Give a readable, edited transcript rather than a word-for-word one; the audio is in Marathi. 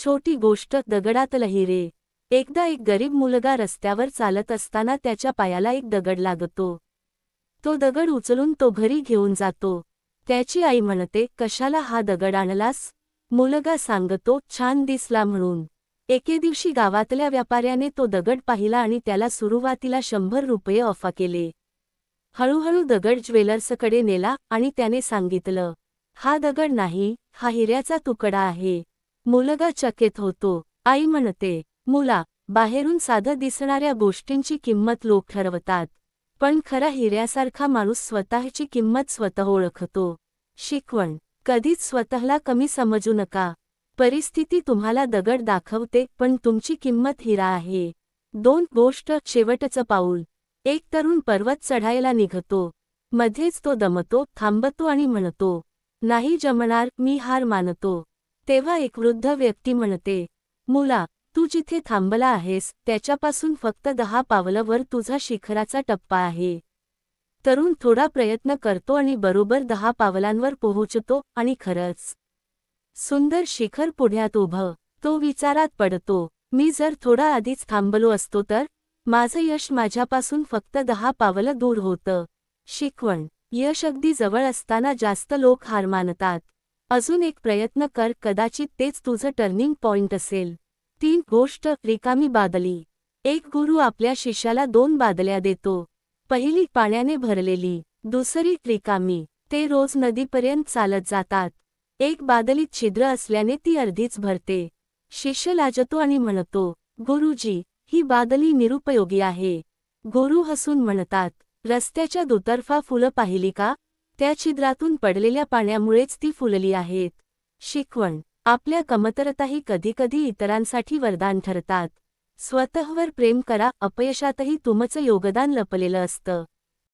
छोटी गोष्ट दगडात हिरे. एकदा एक गरीब मुलगा रस्त्यावर चालत असताना त्याच्या पायाला एक दगड लागतो. तो दगड उचलून तो घरी घेऊन जातो. त्याची आई म्हणते, कशाला हा दगड आणलास? मुलगा सांगतो, छान दिसला म्हणून. एके दिवशी गावातल्या व्यापाऱ्याने तो दगड पाहिला आणि त्याला सुरुवातीला 100 रुपये ऑफर केले. हळूहळू दगड ज्वेलर्सकडे नेला आणि त्याने सांगितलं, हा दगड नाही, हा हिऱ्याचा तुकडा आहे. मुलगा चकित होतो. आई म्हणते, मुला, बाहेरून साधं दिसणाऱ्या गोष्टींची किंमत लोक ठरवतात, पण खरा हिऱ्यासारखा माणूस स्वतःची किंमत स्वतः ओळखतो. शिकवण: कधीच स्वतःला कमी समजू नका. परिस्थिती तुम्हाला दगड दाखवते, पण तुमची किंमत हिरा आहे. 2 गोष्ट. शेवटचं पाऊल. एक तरुण पर्वत चढायला निघतो. मध्येच तो दमतो, थांबतो आणि म्हणतो, नाही जमणार, मी हार मानतो. तेव्हा एक वृद्ध व्यक्ती म्हणते, मुला, तू जिथे थांबला आहेस त्याच्यापासून फक्त 10 पावलं वर तुझा शिखराचा टप्पा आहे. तरुण थोडा प्रयत्न करतो आणि बरोबर 10 पावलांवर पोहोचतो आणि खरंच सुंदर शिखर पुढ्यात उभं. तो विचारात पडतो, मी जर थोडा आधीच थांबलो असतो तर माझं यश माझ्यापासून फक्त 10 पावलं दूर होतं. शिकवण: यश अगदी जवळ असताना जास्त लोक हार मानतात. अजून एक प्रयत्न कर, कदाचित तेच तुझं टर्निंग पॉइंट असेल. 3 गोष्ट. रिकामी बादली. एक गुरु आपल्या शिष्याला 2 बादल्या देतो. पहिली पाण्याने भरलेली, दुसरी रिकामी. ते रोज नदीपर्यंत चालत जातात. एक बादलीत छिद्र असल्याने ती अर्धीच भरते. शिष्य लाजतो आणि म्हणतो, गुरुजी, ही बादली निरुपयोगी आहे. गुरु हसून म्हणतात, रस्त्याच्या दुतर्फा फुलं पाहिली का? त्या छिद्रातून पडलेल्या पाण्यामुळेच ती फुलली आहेत. शिकवण: आपल्या कमतरताही कधीकधी इतरांसाठी वरदान ठरतात. स्वतःवर प्रेम करा, अपयशातही तुमचं योगदान लपलेलं असतं.